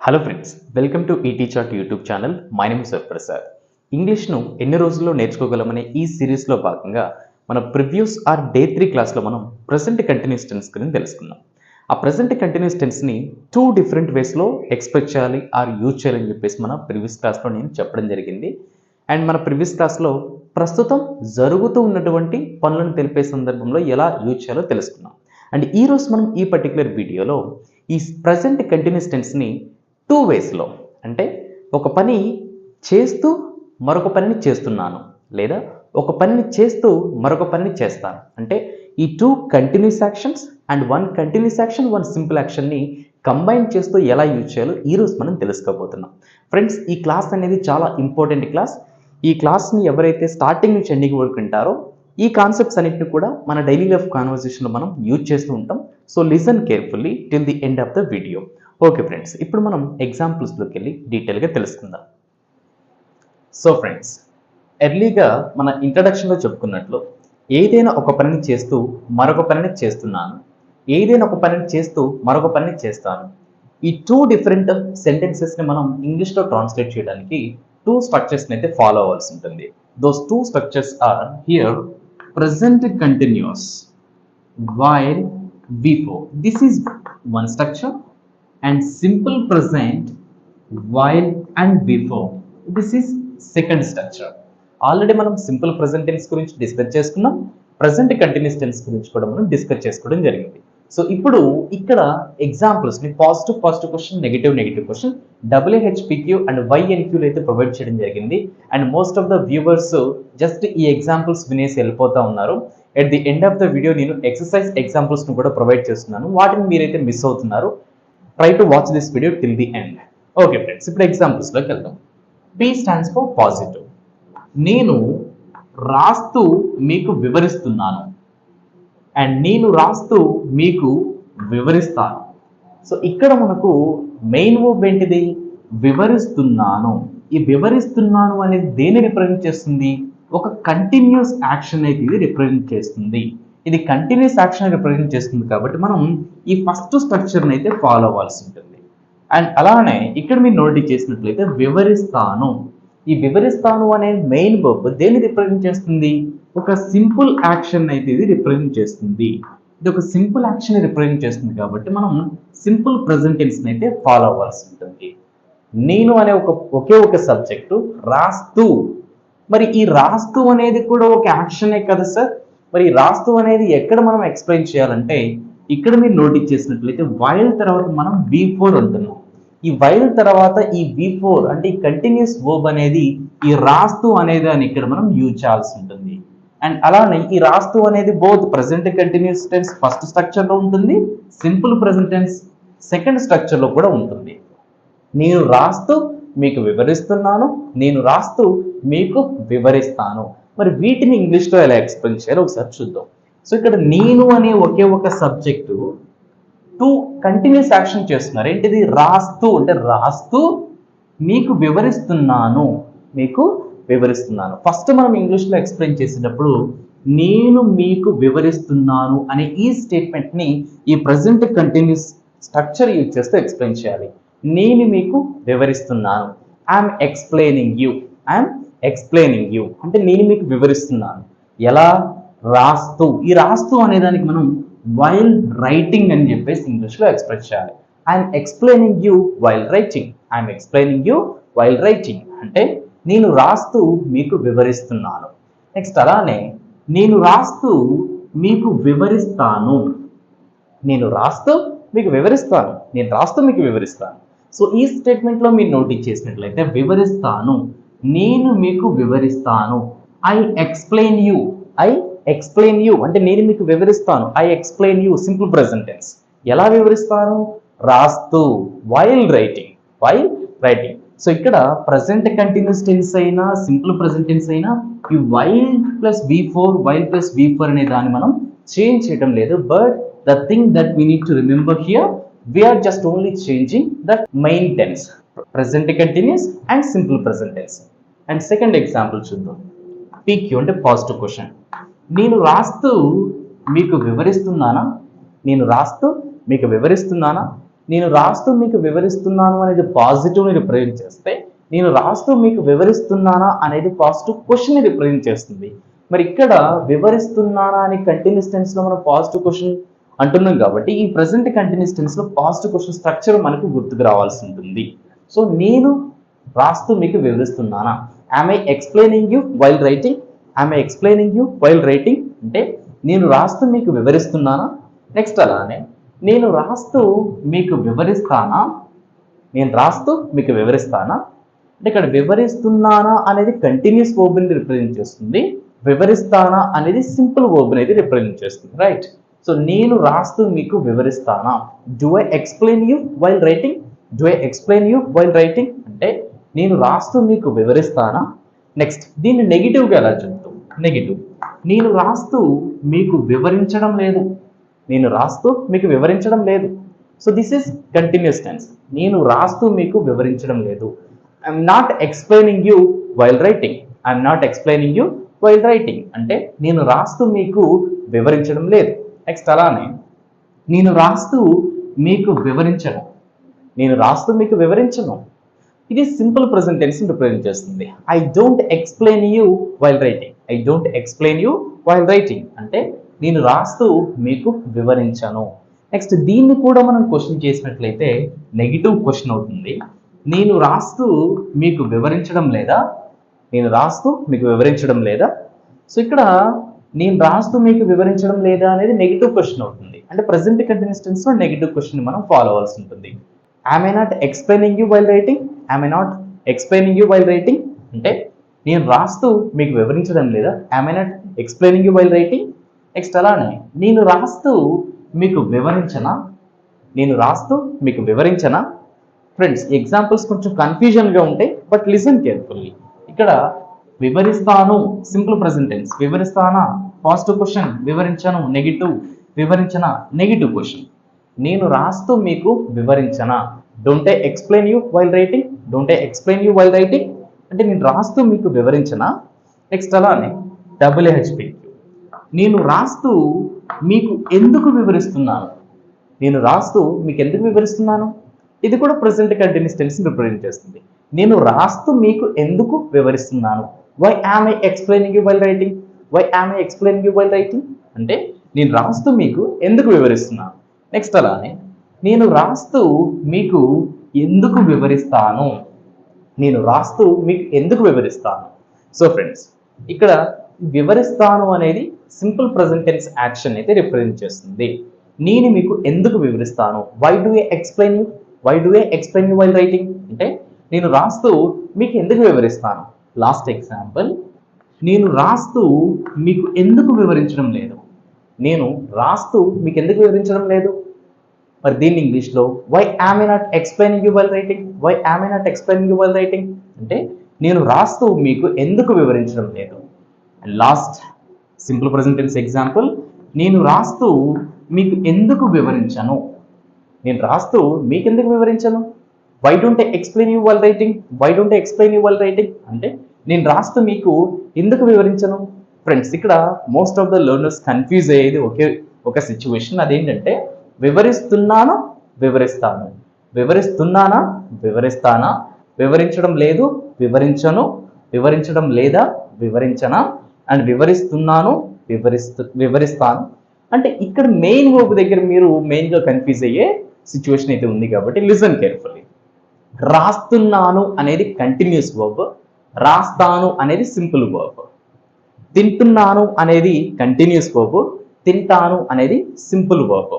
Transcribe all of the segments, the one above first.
Hello friends, welcome to ET chat YouTube channel. My name is Prasad. ఇంగ్లీష్ను ఎన్ని రోజుల్లో నేర్చుకోగలమనే ఈ సిరీస్లో భాగంగా మన ప్రివ్యూస్ ఆర్ డే 3 క్లాస్లో మనం ప్రెజెంట్ కంటిన్యూస్ టెన్స్ గురించి తెలుసుకుందాం. ఆ ప్రెజెంట్ కంటిన్యూస్ టెన్స్ని 2 డిఫరెంట్ వేస్లో ఎక్స్ప్రెస్ చేయాలి ఆర్ యూజ్ చేయాలని చెప్పేసి మన ప్రివ్యూస్ క్లాస్లో నేను చెప్పడం జరిగింది. అండ్ మన ప్రివ్యూస్ క్లాస్లో ప్రస్తుతం జరుగుతూ ఉన్నటువంటి పనులను తెలిపే సందర్భంలో ఎలా యూజ్ చేయాలో తెలుసుకున్నాం. అండ్ ఈరోజు మనం ఈ పర్టికులర్ వీడియోలో ఈ ప్రెజెంట్ కంటిన్యూస్ టెన్స్ని 2 వేస్లో, అంటే ఒక పని చేస్తూ మరొక పనిని చేస్తున్నాను, లేదా ఒక పనిని చేస్తూ మరొక పనిని చేస్తాను, అంటే ఈ 2 continuous actions and 1 continuous action 1 simple యాక్షన్ని కంబైన్ చేస్తూ ఎలా యూజ్ చేయాలో ఈరోజు మనం తెలుసుకోబోతున్నాం. ఫ్రెండ్స్, ఈ క్లాస్ అనేది చాలా ఇంపార్టెంట్ క్లాస్. ఈ క్లాస్ని ఎవరైతే స్టార్టింగ్ నుంచి ఎండింగ్ వరకు వింటారో ఈ కాన్సెప్ట్స్ అన్నింటిని కూడా మన డైలీ లైఫ్ కాన్వర్సేషన్లో మనం యూజ్ చేస్తూ ఉంటాం. So listen carefully till the end of the video. Okay friends, ఇప్పుడు మనం ఎగ్జాంపుల్స్లోకి వెళ్ళి డీటెయిల్గా తెలుసుకుందాం. సో ఫ్రెండ్స్, ఎర్లీగా మన ఇంట్రడక్షన్లో చెప్పుకున్నట్లు ఏదైనా ఒక పనిని చేస్తూ మరొక పనిని చేస్తున్నాను, ఏదైనా ఒక పనిని చేస్తూ మరొక పనిని చేస్తాను, ఈ 2 డిఫరెంట్ సెంటెన్సెస్ని మనం ఇంగ్లీష్లో ట్రాన్స్లేట్ చేయడానికి 2 స్ట్రక్చర్స్ని అయితే ఫాలో అవ్వాల్సి ఉంటుంది. Those 2 structures are here present continuous while before. This is one structure, and simple present while and before. This is second structure. Already మనం సింపుల్ ప్రెజెంట్ టెన్స్ గురించి డిస్కస్ చేసుకున్నాం, ప్రెజెంట్ కంటిన్యూస్ టెన్స్ గురించి కూడా మనం discuss చేసుకోవడం జరిగింది. So ఇప్పుడు ఇక్కడ ఎగ్జాంపుల్స్ని positive question, negative question, WHPQ and YNQలు అయితే ప్రొవైడ్ చేయడం జరిగింది. And most of the viewers just ఈ ఎగ్జాంపుల్స్ వినేసి వెళ్ళిపోతూ ఉన్నారు. At the end of the video నేను ఎక్సర్సైజ్ ఎగ్జాంపుల్స్ను కూడా ప్రొవైడ్ చేస్తున్నాను, వాటిని మీరైతే మిస్ అవుతున్నారు. Try to watch this video till the end. Okay friends, ఇప్పుడు ఎగ్జాంపుల్స్లోకి వెళ్దాం. P stands for positive. నేను రాస్తూ మీకు వివరిస్తున్నాను, అండ్ నేను రాస్తూ మీకు వివరిస్తాను. సో ఇక్కడ మనకు మెయిన్ వర్బ్ ఏంటిది? వివరిస్తున్నాను. ఈ వివరిస్తున్నాను అనేది దేని రిప్రజెంట్ చేస్తుంది? ఒక కంటిన్యూస్ యాక్షన్ అయితే ఇది రిప్రజెంట్ చేస్తుంది. ఇది కంటిన్యూస్ యాక్షన్ రిప్రజెంట్ చేస్తుంది కాబట్టి మనం ఈ ఫస్ట్ స్ట్రక్చర్ని అయితే ఫాలో అవ్వాల్సి ఉంటుంది. అండ్ అలానే ఇక్కడ మీరు నోటీస్ చేసినట్లయితే వివరిస్తాను, ఈ వివరిస్తాను అనే మెయిన్ వర్బ్ దేన్ని రిప్రజెంట్ చేస్తుంది? ఒక సింపుల్ యాక్షన్ అయితే ఇది రిప్రజెంట్ చేస్తుంది. ఇది ఒక సింపుల్ యాక్షన్ రిప్రజెంట్ చేస్తుంది కాబట్టి మనం సింపుల్ ప్రెజెంట్ టెన్స్ అయితే ఫాలో అవ్వాల్సి ఉంటుంది. నేను అనే ఒకే ఒక సబ్జెక్టు, రాస్తూ, మరి ఈ రాస్తూ అనేది కూడా ఒక యాక్షనే కదా సార్. మరి రాస్తూ అనేది ఎక్కడ మనం ఎక్స్ప్లెయిన్ చేయాలంటే ఇక్కడ మీరు నోటీస్ చేసినట్లయితే వైల్ తర్వాత మనం V4 అంటున్నాం. ఈ వైల్ తర్వాత ఈ V4 అంటే ఈ కంటిన్యూస్ వర్బ్ అనేది ఈ రాస్తూ అనేది అని ఇక్కడ మనం యూజ్ చేయాల్సి ఉంటుంది. అండ్ అలానే ఈ రాస్తూ అనేది both present continuous tense first స్ట్రక్చర్లో ఉంటుంది, సింపుల్ ప్రెజెంట్ టెన్స్ సెకండ్ స్ట్రక్చర్లో కూడా ఉంటుంది. నేను రాస్తూ మీకు వివరిస్తున్నాను, నేను రాస్తూ మీకు వివరిస్తాను. మరి వీటిని ఇంగ్లీష్లో ఎలా ఎక్స్ప్లెయిన్ చేయాలో ఒకసారి చూద్దాం. సో ఇక్కడ నేను అనే ఒకే ఒక సబ్జెక్టు 2 కంటిన్యూస్ యాక్షన్ చేస్తున్నారు. ఏంటిది? రాస్తూ, అంటే రాస్తూ మీకు వివరిస్తున్నాను, మీకు వివరిస్తున్నాను. ఫస్ట్ మనం ఇంగ్లీష్లో ఎక్స్ప్లెయిన్ చేసేటప్పుడు నేను మీకు వివరిస్తున్నాను అనే ఈ స్టేట్మెంట్ని ఈ ప్రెజెంట్ కంటిన్యూస్ స్ట్రక్చర్ యూజ్ చేస్తూ ఎక్స్ప్లెయిన్ చేయాలి. నేను మీకు వివరిస్తున్నాను, I'm explaining you, I'm explaining you అంటే నేను మీకు వివరిస్తున్నాను. ఎలా? రాస్తూ. ఈ రాస్తూ అనేదానికి మనం వైల్ రైటింగ్ అని చెప్పేసి ఇంగ్లీష్లో ఎక్స్ప్రెస్ చేయాలి. I'm explaining you while writing, I'm explaining you while writing అంటే నేను రాస్తూ మీకు వివరిస్తున్నాను. నెక్స్ట్ అలానే నేను రాస్తూ మీకు వివరిస్తాను, నేను రాస్తూ మీకు వివరిస్తాను, నేను రాస్తూ మీకు వివరిస్తాను. సో ఈ స్టేట్మెంట్లో మీరు నోటీస్ చేసినట్లయితే వివరిస్తాను, నేను మీకు వివరిస్తాను. I explain you, I explain you అంటే నేను మీకు వివరిస్తాను. I explain you simple present tense. ఎలా వివరిస్తాను? రాస్తూ, while writing, while writing. So ఇక్కడ ప్రెజెంట్ కంటిన్యూస్ టెన్స్ అయినా సింపుల్ ప్రెజెంట్ టెన్స్ అయినా ఈ while plus V4, while plus V4 అనే దాన్ని మనం చేంజ్ చేయడం లేదు. But the thing that we need to remember here, we are just only changing the main tense, present continuous and simple present tense. And second example చూద్దాం. PQ అంటే positive question. నేను రాస్తూ మీకు వివరిస్తున్నానా, నేను రాస్తూ మీకు వివరిస్తున్నానా, నేను రాస్తూ మీకు వివరిస్తున్నాను అనేది పాజిటివ్ని రిప్రజెంట్ చేస్తే, నేను రాస్తూ మీకు వివరిస్తున్నానా అనేది పాజిటివ్ క్వశ్చన్ని రిప్రజెంట్ చేస్తుంది. మరి ఇక్కడ వివరిస్తున్నానా అని కంటిన్యూస్ టెన్స్ లో మనం పాజిటివ్ క్వశ్చన్ అంటున్నాం కాబట్టి ఈ ప్రెసెంట్ కంటిన్యూస్ టెన్స్ లో పాజిటివ్ క్వశ్చన్ స్ట్రక్చర్ మనకు గుర్తుకు రావాల్సి ఉంటుంది. సో నేను రాస్తూ మీకు వివరిస్తున్నానా, am I explaining you while writing, am I explaining you while writing అంటే నేను రాస్తూ మీకు వివరిస్తున్నానా. నెక్స్ట్ అలానే నేను రాస్తూ మీకు వివరిస్తానా, నేను రాస్తూ మీకు వివరిస్తానా అంటే ఇక్కడ వివరిస్తున్నానా అనేది కంటిన్యూస్ వర్బ్ని రిప్రజెంట్ చేస్తుంది, వివరిస్తానా అనేది సింపుల్ వర్బ్ అనేది రిప్రజెంట్ చేస్తుంది, రైట్. సో నేను రాస్తూ మీకు వివరిస్తానా, do I explain you while writing, do I explain you while writing అంటే నేను రాస్తూ మీకు వివరిస్తానా. నెక్స్ట్ దీన్ని నెగిటివ్గా ఎలా చెప్తాం, నెగిటివ్, నేను రాస్తూ మీకు వివరించడం లేదు, నేను రాస్తూ మీకు వివరించడం లేదు. So this is continuous tense, నేను రాస్తూ మీకు వివరించడం లేదు. I'm not explaining you while writing, I'm not explaining you while writing అంటే నేను రాస్తూ మీకు వివరించడం లేదు. నెక్స్ట్ అలానే నేను రాస్తూ మీకు వివరించను, నేను రాస్తూ మీకు వివరించను ఇది సింపుల్ ప్రెజెంట్ టెన్స్ ని రిప్రజెంట్ చేస్తుంది. I don't explain you while writing, I don't explain you while writing అంటే నేను రాస్తూ మీకు వివరించను. నెక్స్ట్ దీన్ని కూడా మనం క్వశ్చన్ చేసినట్లయితే నెగిటివ్ క్వశ్చన్ అవుతుంది. నేను రాస్తూ మీకు వివరించడం లేదా, నేను రాస్తూ మీకు వివరించడం లేదా. సో ఇక్కడ నేను రాస్తూ మీకు వివరించడం లేదా అనేది నెగిటివ్ క్వశ్చన్ అవుతుంది. అంటే ప్రెసెంట్ కంటిన్యూస్ టెన్స్ లో నెగిటివ్ క్వశ్చన్ మనం ఫాలో అవ్వాల్సి ఉంటుంది. am I not explaining you while writing, am I not explaining you while writing అంటే నేను రాస్తూ మీకు వివరించడం లేదా, am I not explaining you while writing. Next అలానే నేను రాస్తూ మీకు వివరించనా, నేను రాస్తూ మీకు వివరించనా. ఫ్రెండ్స్ ఎగ్జాంపుల్స్ కొంచెం కన్ఫ్యూజన్గా ఉంటాయి, బట్ లిసన్ కేర్ఫుల్లీ. ఇక్కడ వివరిస్తాను సింపుల్ ప్రెజెంట్ టెన్స్, వివరిస్తానా పాజిటివ్ క్వశ్చన్, వివరించను నెగిటివ్, వివరించనా నెగిటివ్ క్వశ్చన్. నేను రాస్తూ మీకు వివరించనా, don't I explain you while writing, don't I explain you while writing అంటే నేను రాస్తూ మీకు వివరించనా. నెక్స్ట్ అలానే WHP, నేను రాస్తూ మీకు ఎందుకు వివరిస్తున్నాను, నేను రాస్తూ మీకు ఎందుకు వివరిస్తున్నాను ఇది కూడా ప్రెసెంట్ కంటిన్యూస్ టెన్స్ ని రిప్రజెంట్ చేస్తుంది. నేను రాస్తూ మీకు ఎందుకు వివరిస్తున్నాను, why am I explaining you while writing, why am I explaining you while writing అంటే నేను రాస్తూ మీకు ఎందుకు వివరిస్తున్నాను. నెక్స్ట్ అలానే నేను రాస్తూ మీకు ఎందుకు వివరిస్తాను, నేను రాస్తూ మీకు ఎందుకు వివరిస్తాను. సో ఫ్రెండ్స్ ఇక్కడ వివరిస్తాను అనేది సింపుల్ ప్రెజెంట్ టెన్స్ యాక్షన్ అయితే రిప్రజెంట్ చేస్తుంది. నేను మీకు ఎందుకు వివరిస్తాను, why do I explain you, why do I explain you while writing అంటే నేను రాస్తూ మీకు ఎందుకు వివరిస్తాను. లాస్ట్ ఎగ్జాంపుల్, నేను రాస్తూ మీకు ఎందుకు వివరించడం లేదు, నేను రాస్తూ మీకు ఎందుకు వివరించడం లేదు. మరి దీన్ని ఇంగ్లీష్లో why am I not explaining you while writing, why am I not explaining you while writing అంటే నేను రాస్తూ మీకు ఎందుకు వివరించడం లేదు. And last simple present tense example, నేను రాస్తూ మీకు ఎందుకు వివరించను, నేను రాస్తూ మీకు ఎందుకు వివరించను. Why don't I explain you while writing, why don't I explain you while writing అంటే నేను రాస్తూ మీకు ఎందుకు వివరించను. ఫ్రెండ్స్ ఇక్కడ most of the learners confuse అయ్యేది ఒక సిచ్యువేషన్, అదేంటంటే వివరిస్తున్నానా వివరిస్తాను, వివరిస్తున్నానా వివరిస్తానా, వివరించడం లేదు వివరించను, వివరించడం లేదా వివరించనా, అండ్ వివరిస్తున్నాను వివరిస్తాను అంటే ఇక్కడ మెయిన్ వర్బ్ దగ్గర మీరు మెయిన్గా కన్ఫ్యూజ్ అయ్యే సిచ్యువేషన్ అయితే ఉంది. కాబట్టి లిసన్ కేర్ఫుల్లీ. రాస్తున్నాను అనేది కంటిన్యూస్ వర్బ్, రాస్తాను అనేది సింపుల్ వర్బ్, తింటున్నాను అనేది కంటిన్యూస్ వర్బ్, తింటాను అనేది సింపుల్ వర్బ్,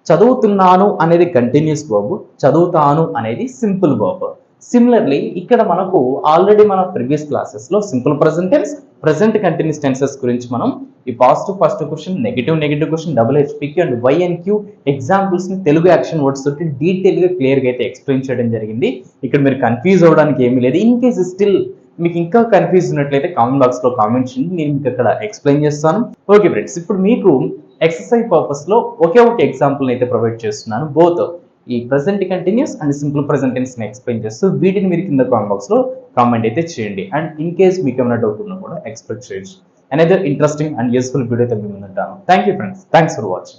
చదువుతున్నాను అనేది కంటిన్యూస్ వర్బ్, చదువుతాను అనేది సింపుల్ వర్బ్. సిమిలర్లీ ఇక్కడ మనకు ఆల్రెడీ మన ప్రీవియస్ క్లాసెస్ లో simple present tense, present continuous tenses గురించి మనం ఈ positive first question, negative question, WHPQ and YNQ examples ని తెలుగు యాక్షన్ వర్డ్స్ తోటి డీటెయిల్ గా క్లియర్ గా అయితే ఎక్స్ప్లెయిన్ చేయడం జరిగింది. ఇక్కడ మీరు కన్ఫ్యూజ్ అవ్వడానికి ఏమీ లేదు. ఇన్ కేస్ స్టిల్ మీకు ఇంకా కన్ఫ్యూజ్ ఉన్నట్లయితే కామెంట్ బాక్స్ లో కామెంట్ చేయండి, నేను మీకు అక్కడ ఎక్స్ప్లెయిన్ చేస్తాను. ఓకే ఫ్రెండ్స్, ఇప్పుడు మీకు ఎక్సర్సైజ్ పర్పస్ లో ఒకే ఒక ఎగ్జాంపుల్ అయితే ప్రొవైడ్ చేస్తున్నాను. బోత్ ఈ present continuous and simple present tense ని ఎక్స్ప్లెయిన్ చేస్తూ వీటిని మీరు కింద కామెంట్ బాక్స్ లో కామెంట్ అయితే చేయండి. అండ్ ఇన్ కేస్ మీకు ఏమైనా డౌట్ ఉన్నా కూడా ఎక్స్పెక్ట్ చేయొచ్చు. Another interesting and useful video తో మీ ముందుంటాను. Thank you friends. Thanks for watching.